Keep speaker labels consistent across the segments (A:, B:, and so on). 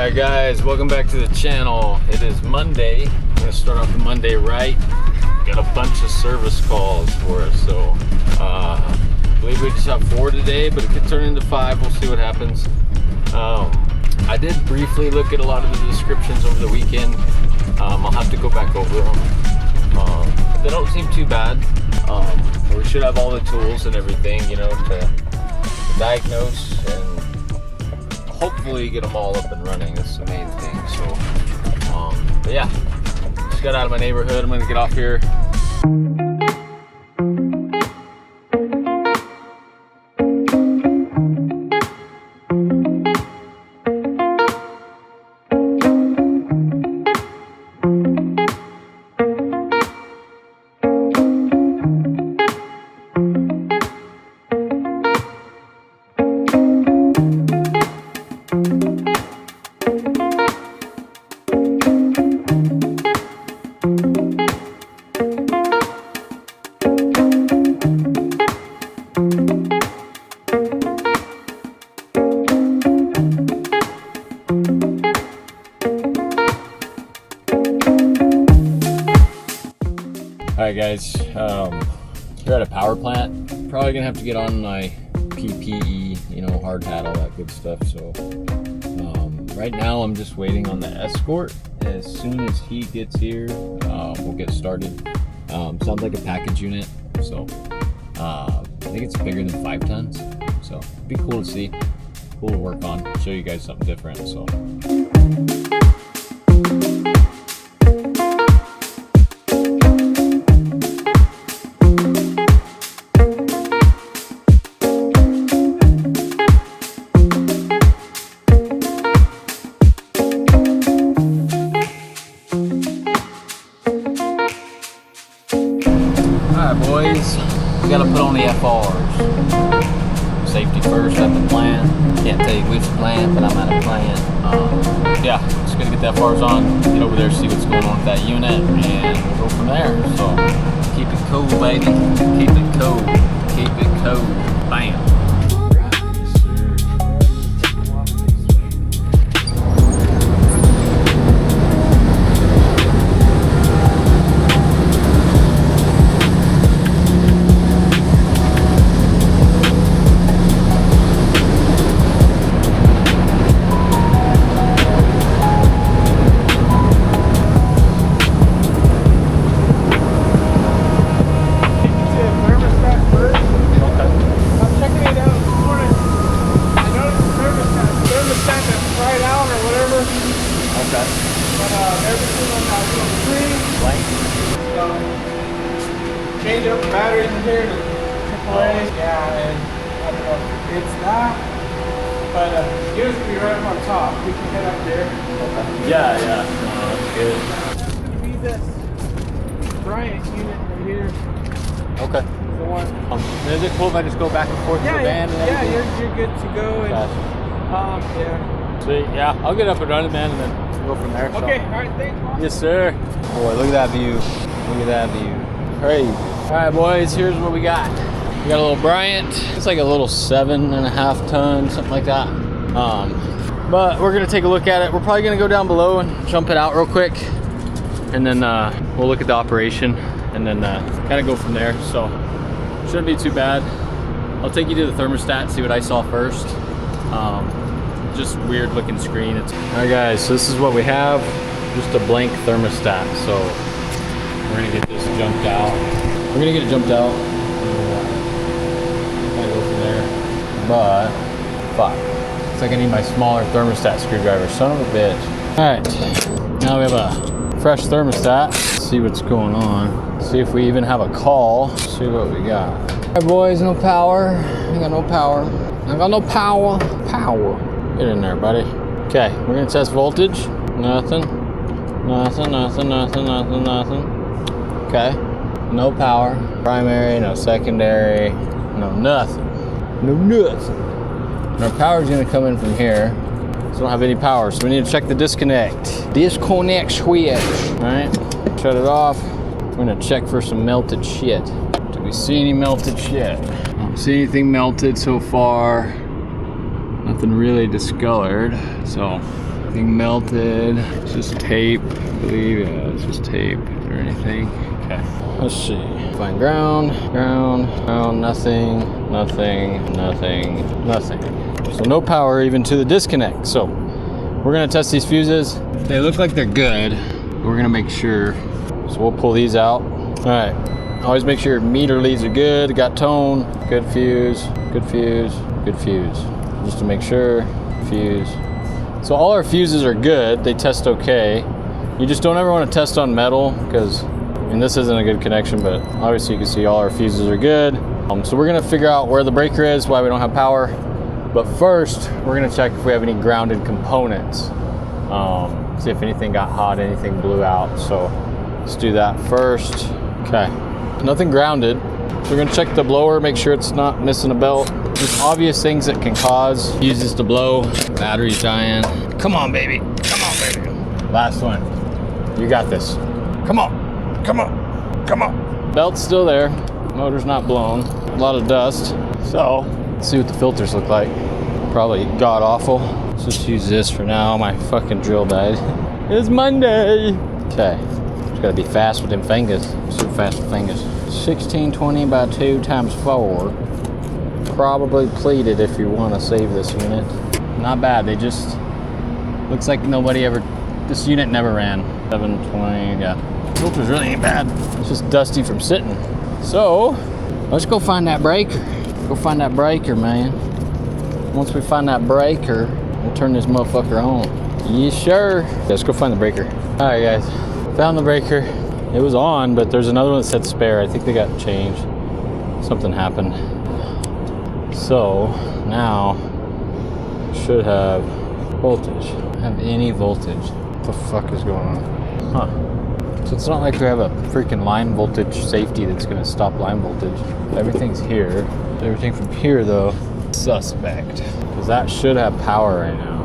A: Alright guys, welcome back to the channel. It is Monday. I'm gonna start off the Monday right. Got a bunch of service calls for us, so I believe we just have 4 today, but it could turn into 5. We'll see what happens. I did briefly look at a lot of the descriptions over the weekend. I'll have to go back over them. They don't seem too bad. We should have all the tools and everything, you know, to diagnose and hopefully get them all up and running. That's the main thing. So, but yeah, just got out of my neighborhood. I'm gonna get off here. Alright guys, we're at a power plant. Probably gonna have to get on my PPE, you know, hard hat, all that good stuff. So right now I'm just waiting on the escort. As soon as he gets here, we'll get started. Sounds like a package unit, so I think it's bigger than 5 tons. So it'd be cool to see, cool to work on, show you guys something different. So. Alright boys, we gotta put on the FRs. Safety first at the plant. Can't tell you which plant, but I'm at a plant. Yeah, just gonna get the FRs on, get over there, see what's going on with that unit, and we'll go from there. So, keep it cool, baby. Keep it cool. Keep it cool. Bam.
B: Change up the batteries in here to AAA. Yeah, and I don't know if it's that, but yours will be right up on top. We can head up there.
A: Okay. Yeah, yeah. That's good.
B: That's going to be this Bryant unit right here.
A: Okay.
B: The one.
A: Is it cool if I just go back and forth to the van? And
B: yeah, you're good to go. And, yeah.
A: Sweet. Yeah, I'll get up and running, man, and then go from there.
B: Okay. All right. Thanks, Mom.
A: Yes, sir. Boy, look at that view. Look at that view. Crazy. All right, boys, here's what we got. We got a little Bryant. It's like a little 7.5 ton, something like that. But we're gonna take a look at it. We're probably gonna go down below and jump it out real quick. And then we'll look at the operation and then kind of go from there. So, shouldn't be too bad. I'll take you to the thermostat, see what I saw first. Just weird looking screen. All right, guys, so this is what we have. Just a blank thermostat. So, we're gonna get this jumped out. We're gonna get it jumped out. Kind of go from there. But, fuck. Looks like I need my smaller thermostat screwdriver. Son of a bitch. Alright. Now we have a fresh thermostat. Let's see what's going on. See if we even have a call. See what we got. Alright, boys, no power. I got no power. I got no power. Power. Get in there, buddy. Okay, we're gonna test voltage. Nothing. Nothing, nothing, nothing, nothing, nothing. Okay, no power, primary, no secondary, no nothing, no nothing. And our power is gonna come in from here, so we don't have any power, so we need to check the disconnect. Disconnect switch, all right? Shut it off. We're gonna check for some melted shit. Do we see any melted shit? I don't see anything melted so far. Nothing really discolored, so Anything melted? It's just tape, I believe. Yeah, it's just tape or anything. Okay, let's see. Find ground, nothing. So no power even to the disconnect. So we're gonna test these fuses. They look like they're good. We're gonna make sure. So we'll pull these out. All right, always make sure your meter leads are good, got tone, good fuse, just to make sure. Fuse. So all our fuses are good, they test okay. You just don't ever want to test on metal because, I mean, this isn't a good connection, but obviously you can see all our fuses are good. So we're gonna figure out where the breaker is, why we don't have power. But first, we're gonna check if we have any grounded components. See if anything got hot, anything blew out. So let's do that first. Okay, nothing grounded. So we're gonna check the blower, make sure it's not missing a belt. Just obvious things that can cause fuses to blow. Battery's dying. Come on, baby. Last one. You got this. Come on. Belt's still there. Motor's not blown. A lot of dust. So let's see what the filters look like. Probably god awful. Let's just use this for now. My fucking drill died. It's Monday. Okay. Just gotta be fast with them fingers. Super fast with fingers. 1620 by 2 times 4. Probably pleated if you want to save this unit. Not bad. They just looks like nobody ever. This unit never ran. 720. Yeah. Filters really ain't bad. It's just dusty from sitting. So let's go find that breaker. Go find that breaker, man. Once we find that breaker, we'll turn this motherfucker on. Yeah, sure. Yeah, let's go find the breaker. All right, guys. Found the breaker. It was on, but there's another one that said spare. I think they got changed. Something happened. So now should have voltage. Have any voltage. What the fuck is going on? Huh. So it's not like we have a freaking line voltage safety that's gonna stop line voltage. Everything's here. Everything from here though, suspect. Because that should have power right now.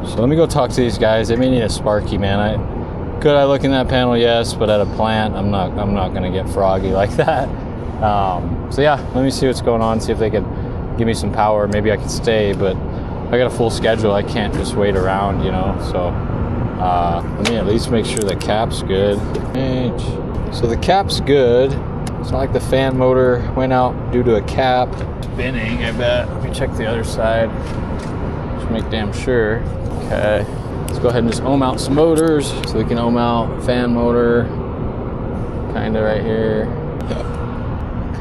A: So let me go talk to these guys. They may need a Sparky, man. Could I look in that panel? Yes, but at a plant, I'm not gonna get froggy like that. So yeah, let me see what's going on, see if they can give me some power. Maybe I can stay, but I got a full schedule. I can't just wait around, you know. So let me at least make sure the cap's good. So the cap's good. It's not like the fan motor went out due to a cap spinning, I bet. Let me check the other side. Just make damn sure. Okay. Let's go ahead and just ohm out some motors so we can ohm out fan motor. Kinda right here.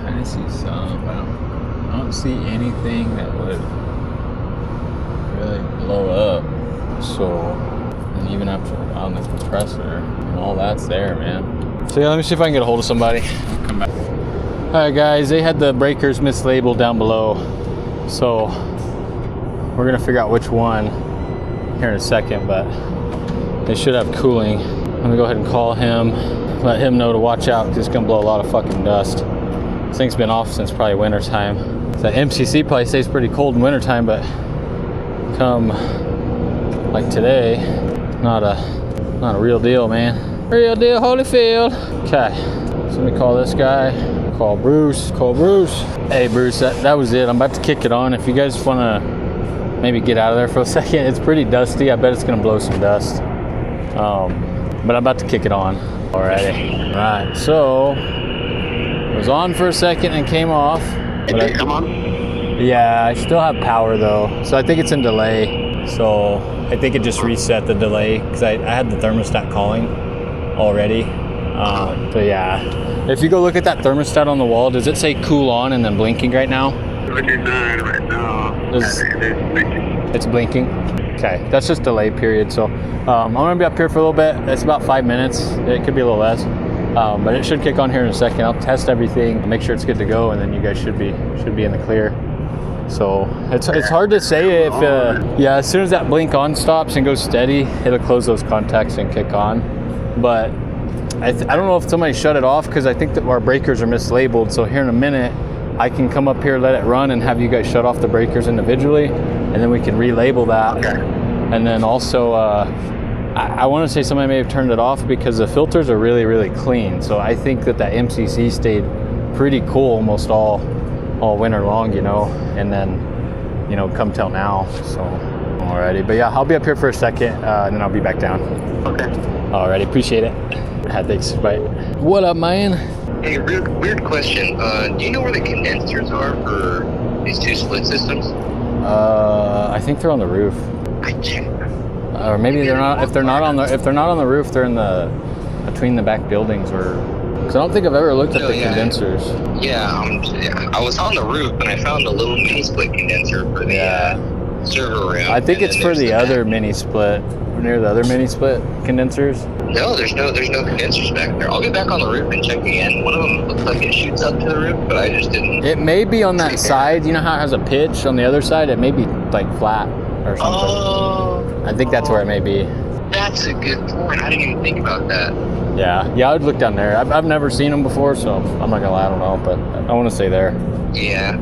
A: Kinda see some, but I don't see anything that would really blow up. So, and even after on the compressor, and all that's there, man. So yeah, let me see if I can get a hold of somebody. I'll come back. All right, guys, they had the breakers mislabeled down below, so we're gonna figure out which one here in a second, but they should have cooling. Let me go ahead and call him, let him know to watch out because it's gonna blow a lot of fucking dust. This thing's been off since probably winter time. That MCC probably stays pretty cold in winter time, but come like today, not a real deal, man. Real deal, Holyfield. Okay, so let me call this guy. Call Bruce. Hey Bruce, that was it. I'm about to kick it on. If you guys wanna maybe get out of there for a second, it's pretty dusty. I bet it's gonna blow some dust. But I'm about to kick it on. Alrighty. Right, so it was on for a second and came off.
C: Did it come on?
A: Yeah, I still have power though. So I think it's in delay. So I think it just reset the delay because I had the thermostat calling already. So yeah, if you go look at that thermostat on the wall, does it say cool on and then blinking right now?
C: It is on right now.
A: It's blinking. Okay, that's just delay period. So I'm gonna be up here for a little bit. It's about 5 minutes. It could be a little less, but it should kick on here in a second. I'll test everything, make sure it's good to go, and then you guys should be in the clear. So it's hard to say if yeah, as soon as that blink on stops and goes steady, it'll close those contacts and kick on. But I don't know if somebody shut it off because I think that our breakers are mislabeled. So here in a minute, I can come up here, let it run, and have you guys shut off the breakers individually, and then we can relabel that.
C: Okay.
A: And then also, I want to say somebody may have turned it off because the filters are really, really clean. So I think that MCC stayed pretty cool almost all winter long, you know, and then, you know, come till now. So Alrighty, but yeah, I'll be up here for a second, and then I'll be back down.
C: Okay.
A: Alrighty, appreciate it. Thanks, bye. What up, man?
C: Hey, weird question. Do you know where the condensers are for these two split systems?
A: I think they're on the roof.
C: I checked.
A: Or maybe they're not. If they're not on the roof, they're in between the back buildings, or. Because I don't think I've ever looked at the condensers.
C: Yeah, I was on the roof and I found a little mini split condenser for the server room.
A: I think it's for the other mini split, near the other mini split condensers.
C: No, there's no condensers back there. I'll get back on the roof and check again. One of them looks like it shoots up to the roof, but I just didn't.
A: It may be on that side. You know how it has a pitch on the other side? It may be like flat or something.
C: Oh.
A: I think that's where it may be.
C: That's a good point. I didn't even think about that.
A: Yeah, I would look down there. I've never seen them before, so I'm not gonna lie, I don't know, but I want to say there.
C: Yeah.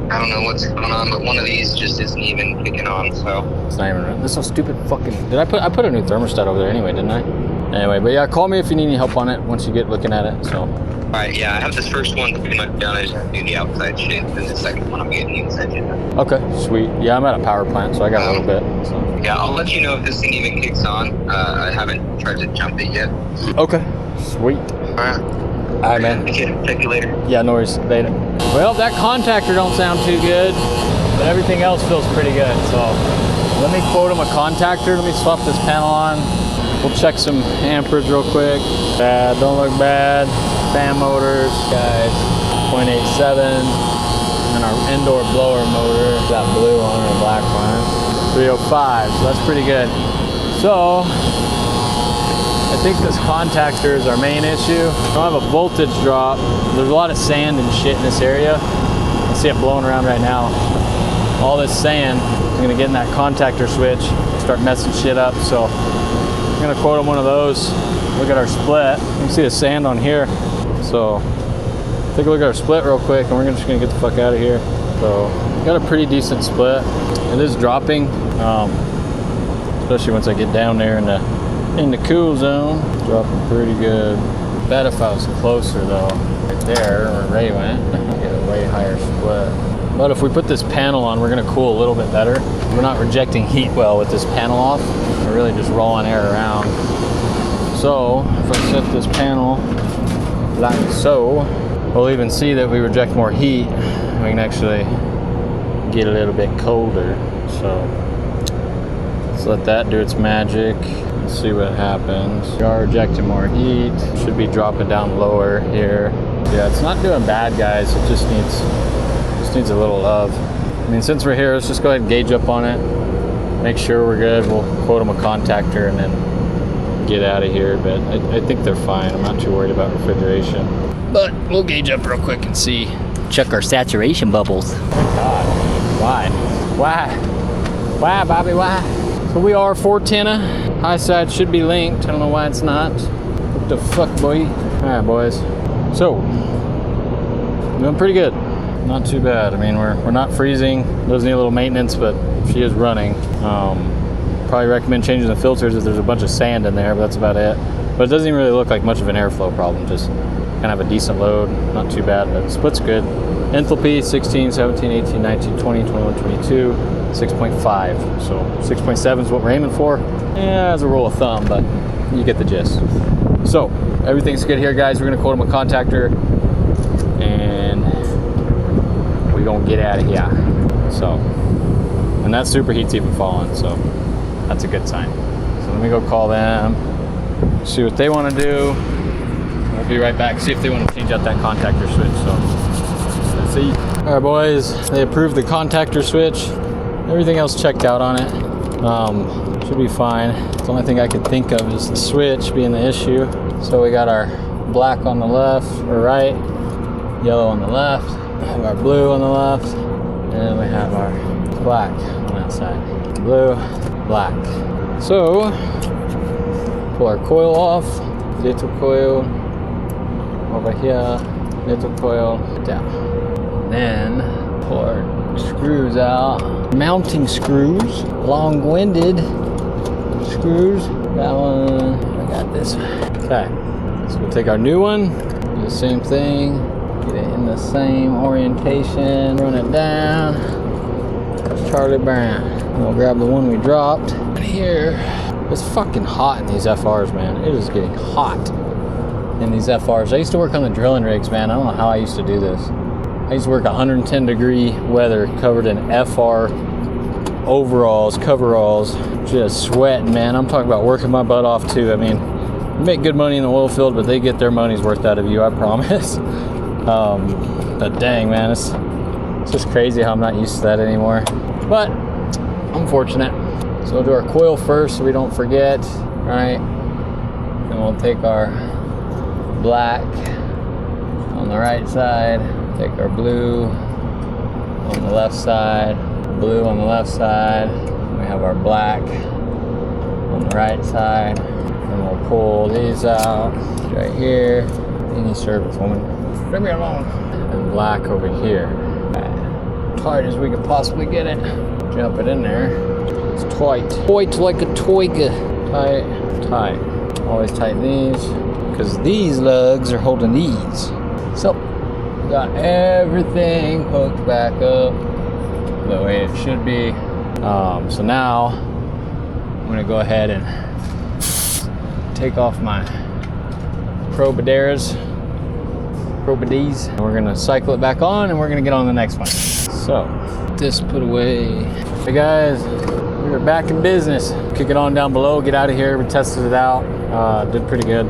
C: I don't know what's going on, but one of these just isn't even kicking on, so.
A: It's not even, this is so stupid fucking, I put a new thermostat over there anyway, didn't I? Anyway, but yeah, call me if you need any help on it once you get looking at it, so.
C: Alright, yeah, I have this first one pretty much done. I just have to do the outside shit, and the second one I'm getting the inside shit done.
A: Okay, sweet. Yeah, I'm at a power plant, so I got a little bit, so.
C: Yeah, I'll let you know if this thing even kicks on. I haven't tried to jump it yet.
A: Okay, sweet.
C: Alright.
A: Alright, man.
C: Check you later.
A: Yeah, no worries. Later. Well, that contactor don't sound too good, but everything else feels pretty good. So let me quote him a contactor. Let me swap this panel on. We'll check some amperage real quick. Bad, don't look bad. Fan motors, guys, 0.87. And our indoor blower motor, that blue one or black one, 305. So that's pretty good. So I think this contactor is our main issue. I don't have a voltage drop. There's a lot of sand and shit in this area. I see it blowing around right now. All this sand is gonna get in that contactor switch, start messing shit up. So I'm gonna quote him one of those. Look at our split. You can see the sand on here. So take a look at our split real quick, and we're just gonna get the fuck out of here. So got a pretty decent split. It is dropping, especially once I get down there in the cool zone. Dropping pretty good. Bet if I was closer though, right there where Ray went, get a way higher split. But if we put this panel on, we're gonna cool a little bit better. We're not rejecting heat well with this panel off. We're really just rolling air around. So if I set this panel like so, we'll even see that we reject more heat. We can actually get a little bit colder. So let's let that do its magic. Let's see what happens. We are rejecting more heat. Should be dropping down lower here. Yeah, it's not doing bad, guys. It just needs a little love. I mean, since we're here, let's just go ahead and gauge up on it. Make sure we're good. We'll quote them a contactor and then get out of here. But I think they're fine. I'm not too worried about refrigeration. But we'll gauge up real quick and see.
D: Check our saturation bubbles.
A: Oh my God. Why, Bobby, why? So we are 410. High side should be linked. I don't know why it's not. What the fuck, boy? All right, boys. So, doing pretty good. Not too bad. I mean, we're not freezing. Does need a little maintenance, but she is running. Probably recommend changing the filters if there's a bunch of sand in there, but that's about it. But it doesn't even really look like much of an airflow problem. Just kind of a decent load. Not too bad, but split's good. Enthalpy 16, 17, 18, 19, 20, 21, 22, 6.5. So 6.7 is what we're aiming for. Yeah, as a rule of thumb, but you get the gist. So everything's good here, guys. We're gonna quote them a contactor and we're gonna get out of here. So, and that superheat's even falling, so that's a good sign. So let me go call them, see what they want to do. We'll be right back, see if they want to change out that contactor switch. So let's see. All right, boys, they approved the contactor switch. Everything else checked out on it. Should be fine. The only thing I could think of is the switch being the issue. So we got our black on the left or right, yellow on the left, we have our blue on the left, and then we have our black on that side. Blue, black. So pull our coil off, little coil over here, little coil down. Then pull our screws out, mounting screws, long-winded screws. That one, I got this one. Okay, so we'll take our new one, do the same thing, get it in the same orientation, run it down, Charlie Bryant. We'll grab the one we dropped. And here, it's fucking hot in these FRs, man. It is getting hot in these FRs. I used to work on the drilling rigs, man. I don't know how I used to do this. I used to work 110 degree weather, covered in FR overalls, coveralls, just sweating, man. I'm talking about working my butt off too. I mean, you make good money in the oil field, but they get their money's worth out of you, I promise. But dang, man, it's just crazy how I'm not used to that anymore. But I'm fortunate. So we'll do our coil first so we don't forget, right? And we'll take our black on the right side, take our blue on the left side, blue on the left side. We have our black on the right side. And we'll pull these out right here. Any service, woman. Leave me alone. And black over here. Tight as we could possibly get it. Jump it in there. It's tight. Tight like a twig. Tight, tight. Always tighten these, because these lugs are holding these. So, we got everything hooked back up the way it should be. So now, I'm gonna go ahead and take off my Probadees, and we're gonna cycle it back on, and we're gonna get on the next one. So, this put away. Hey guys, we are back in business. Kick it on down below, get out of here. We tested it out, did pretty good.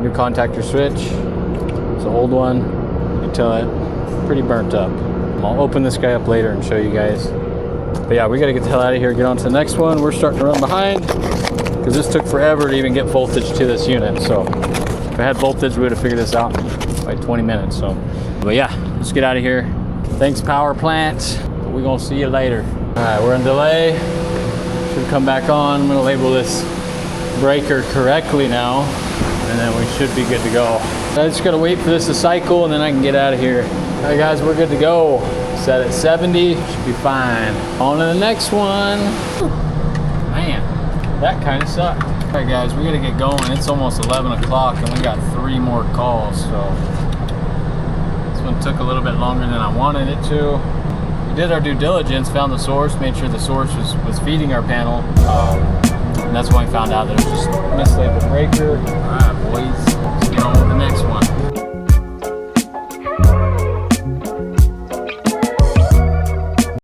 A: New contactor switch, it's an old one. You can tell it pretty burnt up. I'll open this guy up later and show you guys. But yeah, we gotta get the hell out of here, get on to the next one. We're starting to run behind, because this took forever to even get voltage to this unit. So if I had voltage, we would have figured this out in like 20 minutes. So, but yeah, let's get out of here. Thanks, power plant. But we're gonna see you later. All right, we're in delay. Should come back on. I'm gonna label this breaker correctly now, and then we should be good to go. I just gotta wait for this to cycle, and then I can get out of here. All right, guys, we're good to go. Set at 70, should be fine. On to the next one. Man, that kind of sucked. All right, guys, we gotta get going. It's almost 11 o'clock, and we got 3 more calls, so this one took a little bit longer than I wanted it to. We did our due diligence, found the source, made sure the source was feeding our panel, and that's when we found out that it was just mislabeled breaker. All right, boys.